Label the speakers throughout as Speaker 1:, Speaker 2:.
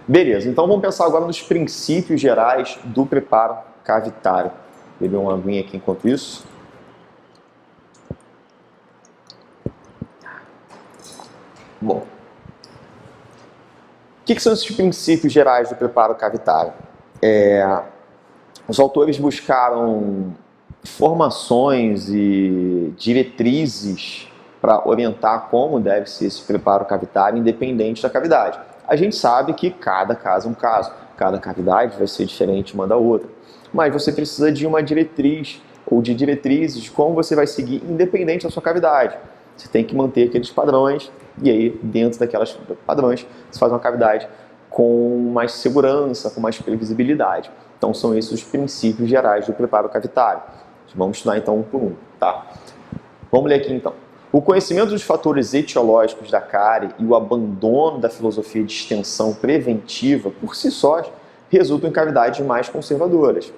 Speaker 1: Beleza, então vamos pensar agora nos princípios gerais do preparo cavitário. Vou beber uma aguinha aqui enquanto isso. Bom, o que são esses princípios gerais do preparo cavitário? Os autores buscaram informações e diretrizes para orientar como deve ser esse preparo cavitário, independente da cavidade. A gente sabe que cada caso é um caso, cada cavidade vai ser diferente uma da outra, mas você precisa de uma diretriz ou de diretrizes de como você vai seguir independente da sua cavidade. Você tem que manter aqueles padrões e aí dentro daquelas padrões você faz uma cavidade com mais segurança, com mais previsibilidade. Então são esses os princípios gerais do preparo cavitário. Vamos estudar então um por um, tá? Vamos ler aqui então. O conhecimento dos fatores etiológicos da cárie e o abandono da filosofia de extensão preventiva por si sós resultam em cavidades mais conservadoras.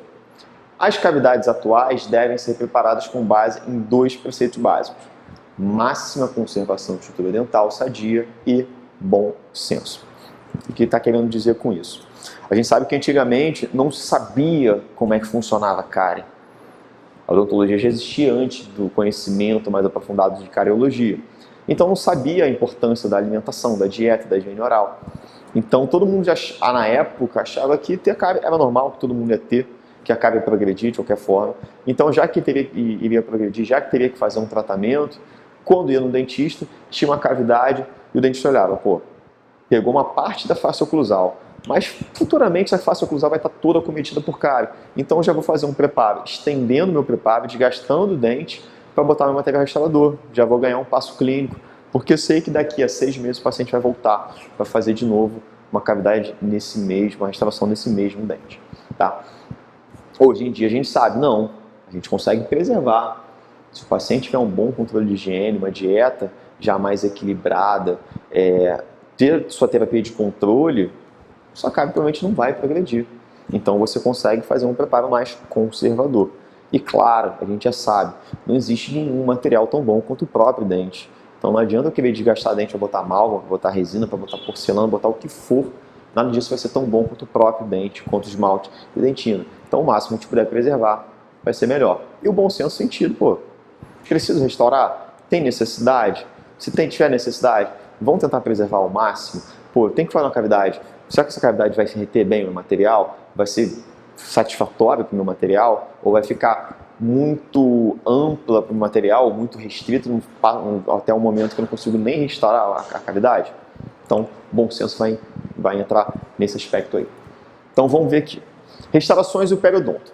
Speaker 1: As cavidades atuais devem ser preparadas com base em dois preceitos básicos: máxima conservação de estrutura dental sadia e bom senso. O que está querendo dizer com isso? A gente sabe que antigamente não se sabia como é que funcionava a cárie. A odontologia já existia antes do conhecimento mais aprofundado de cariologia. Então não sabia a importância da alimentação, da dieta, da higiene oral. Então todo mundo já, na época, achava que ter cárie era normal, que todo mundo ia ter, que a cárie ia progredir de qualquer forma. Então já que iria progredir, já que teria que fazer um tratamento, quando ia no dentista, tinha uma cavidade e o dentista olhava, pô, pegou uma parte da face oclusal, mas futuramente a face oclusal vai estar toda acometida por cárie. Então eu já vou fazer um preparo, estendendo meu preparo, desgastando o dente para botar meu material restaurador. Já vou ganhar um passo clínico, porque eu sei que daqui a 6 meses o paciente vai voltar para fazer de novo uma cavidade nesse mesmo, uma restauração nesse mesmo dente. Tá? Hoje em dia a gente sabe, não, a gente consegue preservar. Se o paciente tiver um bom controle de higiene, uma dieta já mais equilibrada, ter sua terapia de controle, sua cárie provavelmente não vai progredir. Então você consegue fazer um preparo mais conservador. E claro, a gente já sabe, não existe nenhum material tão bom quanto o próprio dente. Então não adianta eu querer desgastar dente para botar amálgama, para botar resina, para botar porcelana, botar o que for. Nada disso vai ser tão bom quanto o próprio dente, quanto o esmalte e dentina. Então o máximo que a gente puder preservar vai ser melhor. E o bom senso sentido, pô, preciso restaurar? Tem necessidade? Se tiver necessidade, vamos tentar preservar ao máximo. Pô, tem que fazer uma cavidade. Será que essa cavidade vai se reter bem no material? Vai ser satisfatória para o meu material? Ou vai ficar muito ampla para o material, muito restrito até o momento que eu não consigo nem restaurar a cavidade? Então, bom senso vai entrar nesse aspecto aí. Então, vamos ver aqui. Restaurações do periodonto.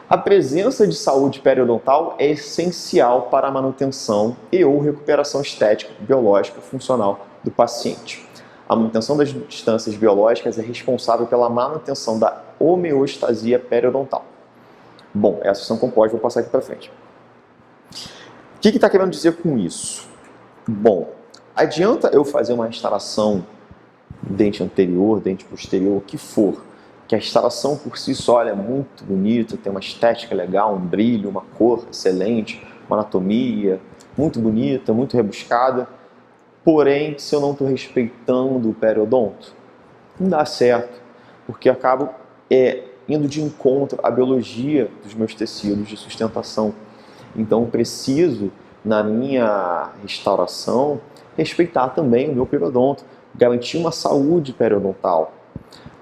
Speaker 1: A presença de saúde periodontal é essencial para a manutenção e ou recuperação estética, biológica, funcional do paciente. A manutenção das distâncias biológicas é responsável pela manutenção da homeostasia periodontal. Bom, essa são compostas, vou passar aqui para frente. O que está querendo dizer com isso? Bom, adianta eu fazer uma restauração dente anterior, dente posterior, o que for, que a instalação por si só é muito bonita, tem uma estética legal, um brilho, uma cor excelente, uma anatomia muito bonita, muito rebuscada. Porém, se eu não estou respeitando o periodonto, não dá certo, porque eu acabo indo de encontro à biologia dos meus tecidos de sustentação. Então, eu preciso, na minha restauração, respeitar também o meu periodonto, garantir uma saúde periodontal.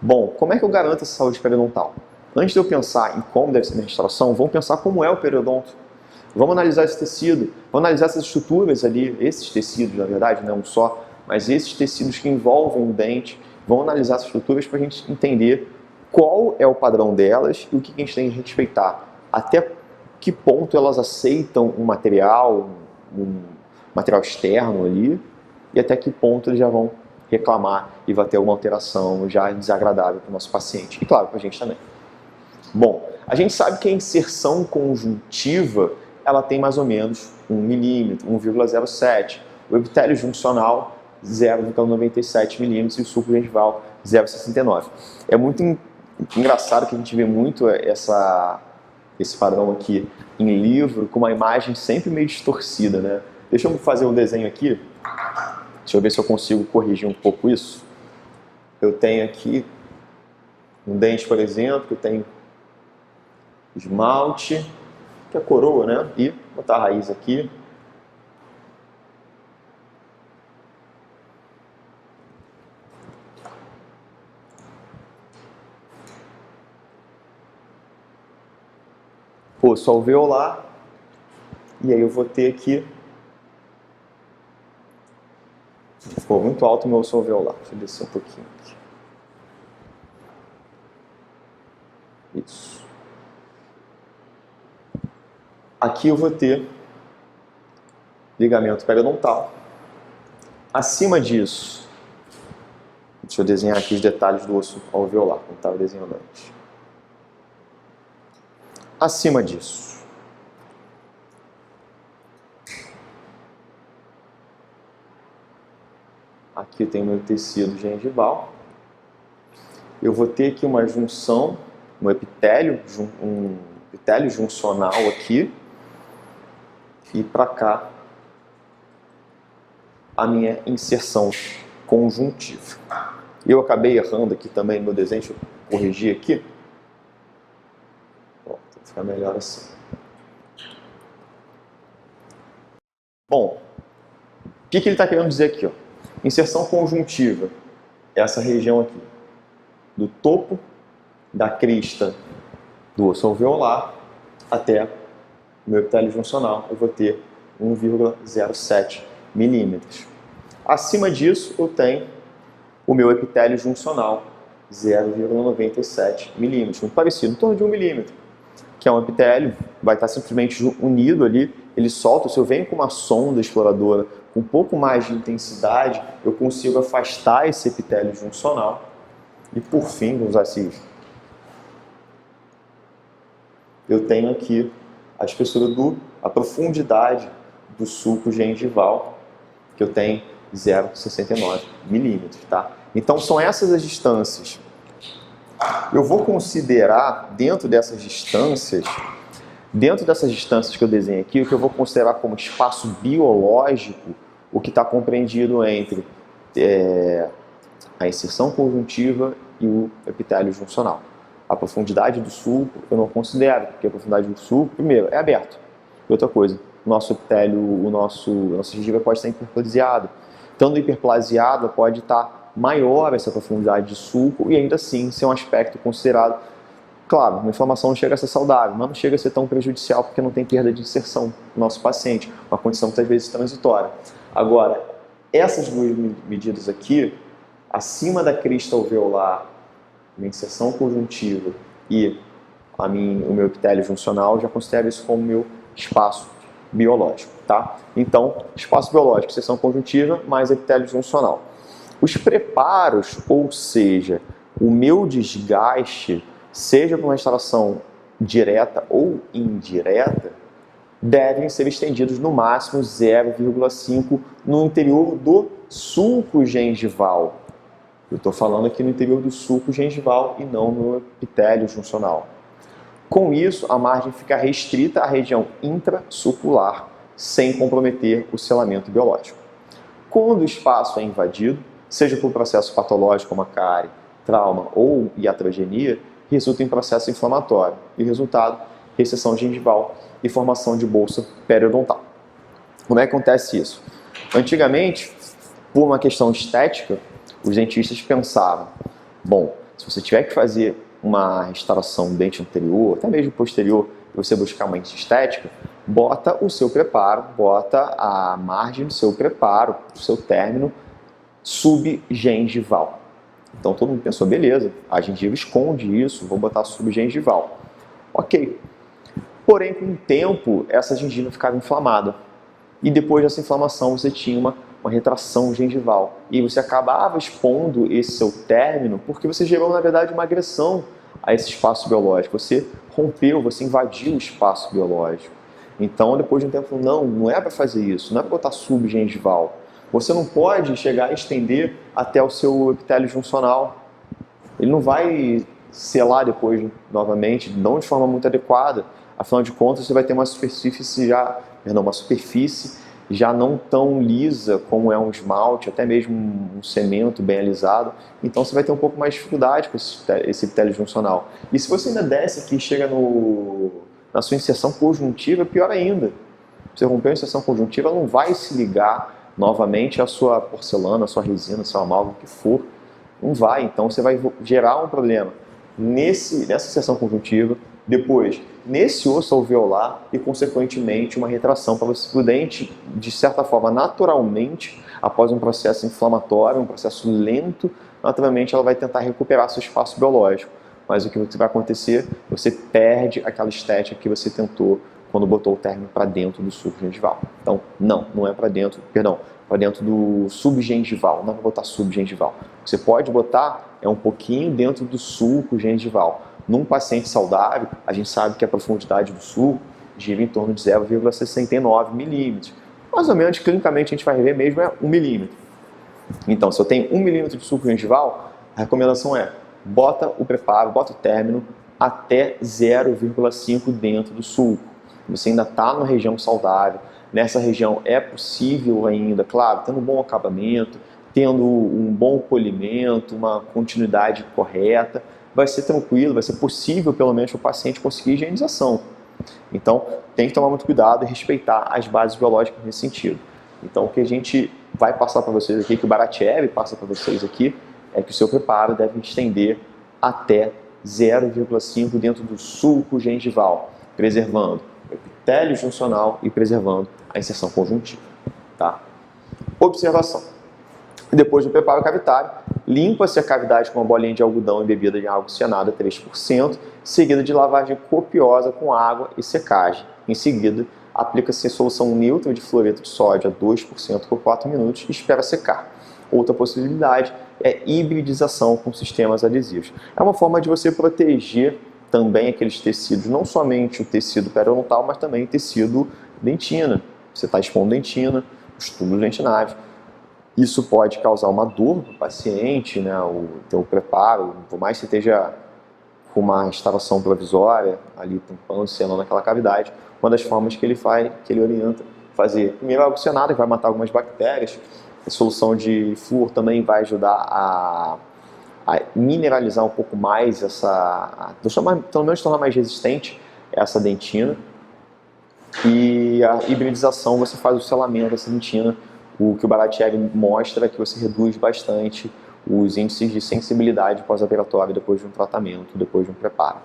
Speaker 1: Bom, como é que eu garanto essa saúde periodontal? Antes de eu pensar em como deve ser a minha restauração, vamos pensar como é o periodonto. Vamos analisar esse tecido, vamos analisar essas estruturas ali, esses tecidos, na verdade, não um só, mas esses tecidos que envolvem o dente. Vamos analisar essas estruturas para a gente entender qual é o padrão delas e o que a gente tem que respeitar. Até que ponto elas aceitam um material externo ali, e até que ponto eles já vão reclamar e vai ter alguma alteração já desagradável para o nosso paciente. E claro, para a gente também. Bom, a gente sabe que a inserção conjuntiva ela tem mais ou menos 1 milímetro, 1,07. O epitélio juncional, 0,97 milímetros e o sulco gengival, 0,69. É muito engraçado que a gente vê muito esse padrão aqui em livro, com uma imagem sempre meio distorcida, né? Deixa eu fazer um desenho aqui. Deixa eu ver se eu consigo corrigir um pouco isso. eu tenho aqui um dente, por exemplo, que eu tenho esmalte, que é a coroa, né? E botar a raiz aqui. Osso alveolar. E aí eu vou ter aqui... Ficou muito alto o meu osso alveolar. Deixa eu descer um pouquinho aqui. Isso. Aqui eu vou ter ligamento periodontal. Acima disso, deixa eu desenhar aqui os detalhes do osso alveolar, como estava desenhando antes. Acima disso, aqui eu tenho meu tecido gengival. Eu vou ter aqui uma junção, um epitélio juncional aqui. E para cá, a minha inserção conjuntiva. Eu acabei errando aqui também no meu desenho, deixa eu corrigir aqui. Pronto, vai ficar melhor assim. Bom, o que ele está querendo dizer aqui? Ó? Inserção conjuntiva, essa região aqui, do topo da crista do osso alveolar até o meu epitélio juncional, eu vou ter 1,07 milímetros. Acima disso, eu tenho o meu epitélio juncional, 0,97 milímetros, muito parecido, em torno de 1 milímetro, que é um epitélio, vai estar simplesmente unido ali, ele solta. Se eu venho com uma sonda exploradora com um pouco mais de intensidade, eu consigo afastar esse epitélio juncional. E por fim, vou usar eu tenho aqui a espessura a profundidade do sulco gengival, que eu tenho 0,69 milímetros, tá? Então são essas as distâncias. Eu vou considerar dentro dessas distâncias que eu desenho aqui, o que eu vou considerar como espaço biológico, o que está compreendido entre a inserção conjuntiva e o epitélio juncional. A profundidade do sulco eu não considero, porque a profundidade do sulco, primeiro, é aberto. E outra coisa, o nosso epitélio, a nossa gengiva pode estar hiperplasiada. Estando hiperplasiada, pode estar maior essa profundidade de sulco e ainda assim ser um aspecto considerado. Claro, uma inflamação não chega a ser saudável, mas não chega a ser tão prejudicial porque não tem perda de inserção no nosso paciente, uma condição muitas vezes transitória. Agora, essas duas medidas aqui, acima da crista alveolar, minha inserção conjuntiva e o meu epitélio juncional, já considero isso como meu espaço biológico, tá? Então, espaço biológico, inserção conjuntiva mais epitélio juncional. Os preparos, ou seja, o meu desgaste, seja para uma instalação direta ou indireta, devem ser estendidos no máximo 0,5 no interior do sulco gengival. Eu estou falando aqui no interior do sulco gengival e não no epitélio juncional. Com isso, a margem fica restrita à região intrasulcular, sem comprometer o selamento biológico. Quando o espaço é invadido, seja por processo patológico como a cárie, trauma ou iatrogenia, resulta em processo inflamatório e resultado, recessão gengival e formação de bolsa periodontal. Como é que acontece isso? Antigamente, por uma questão estética, os dentistas pensavam, bom, se você tiver que fazer uma restauração do dente anterior, até mesmo posterior, e você buscar uma estética, bota o seu preparo, bota a margem do seu preparo, do seu término subgengival. Então todo mundo pensou, beleza, a gengiva esconde isso, vou botar subgengival. Ok. Porém, com o tempo, essa gengiva ficava inflamada. E depois dessa inflamação, você tinha uma retração gengival. E você acabava expondo esse seu término porque você gerou, na verdade, uma agressão a esse espaço biológico. Você rompeu, você invadiu o espaço biológico. Então, depois de um tempo, não é para fazer isso, não é para botar subgengival. Você não pode chegar a estender até o seu epitélio juncional. Ele não vai selar depois, novamente, não de forma muito adequada. Afinal de contas, você vai ter uma superfície já não tão lisa como é um esmalte, até mesmo um cemento bem alisado, então você vai ter um pouco mais de dificuldade com esse epitélio juncional. E se você ainda desce aqui e chega na sua inserção conjuntiva, pior ainda. Você rompeu a inserção conjuntiva, ela não vai se ligar novamente à sua porcelana, à sua resina, ao seu amálgama, o que for. Não vai, então você vai gerar um problema nessa inserção conjuntiva, depois nesse osso alveolar e, consequentemente, uma retração para o dente, de certa forma, naturalmente, após um processo inflamatório, um processo lento, naturalmente ela vai tentar recuperar seu espaço biológico. Mas o que vai acontecer? Você perde aquela estética que você tentou quando botou o término para dentro do sulco gengival. Então, não é para dentro, perdão, para dentro do subgengival, não é para botar subgengival. O que você pode botar é um pouquinho dentro do sulco gengival. Num paciente saudável, a gente sabe que a profundidade do sulco gira em torno de 0,69 milímetros. Mais ou menos, clinicamente, a gente vai ver mesmo é 1 milímetro. Então, se eu tenho 1 milímetro de sulco gengival, a recomendação é bota o preparo, bota o término até 0,5 dentro do sulco. Você ainda está na região saudável, nessa região é possível ainda, claro, tendo um bom acabamento, tendo um bom polimento, uma continuidade correta, vai ser tranquilo, vai ser possível pelo menos o paciente conseguir higienização. Então tem que tomar muito cuidado e respeitar as bases biológicas nesse sentido. Então o que a gente vai passar para vocês aqui, que o Baratiev passa para vocês aqui, é que o seu preparo deve estender até 0,5 dentro do sulco gengival, preservando o epitélio juncional e preservando a inserção conjuntiva. Tá? Observação. Depois do preparo cavitário, limpa-se a cavidade com uma bolinha de algodão embebida em água oxigenada 3%, seguida de lavagem copiosa com água e secagem. Em seguida, aplica-se solução neutra de fluoreto de sódio a 2% por 4 minutos e espera secar. Outra possibilidade é hibridização com sistemas adesivos. É uma forma de você proteger também aqueles tecidos, não somente o tecido periodontal, mas também o tecido dentina. Você está expondo dentina, os tubos dentinários. Isso pode causar uma dor no paciente, né, o teu preparo, por mais que você esteja com uma instalação provisória, ali tampando, selando aquela cavidade. Uma das formas que ele faz, que ele orienta, fazer primeiro água oxigenada, que vai matar algumas bactérias. A solução de flúor também vai ajudar a mineralizar um pouco mais pelo menos tornar mais resistente essa dentina. E a hibridização, você faz o selamento dessa dentina. O que o Baratiev mostra é que você reduz bastante os índices de sensibilidade pós-operatória depois de um tratamento, depois de um preparo.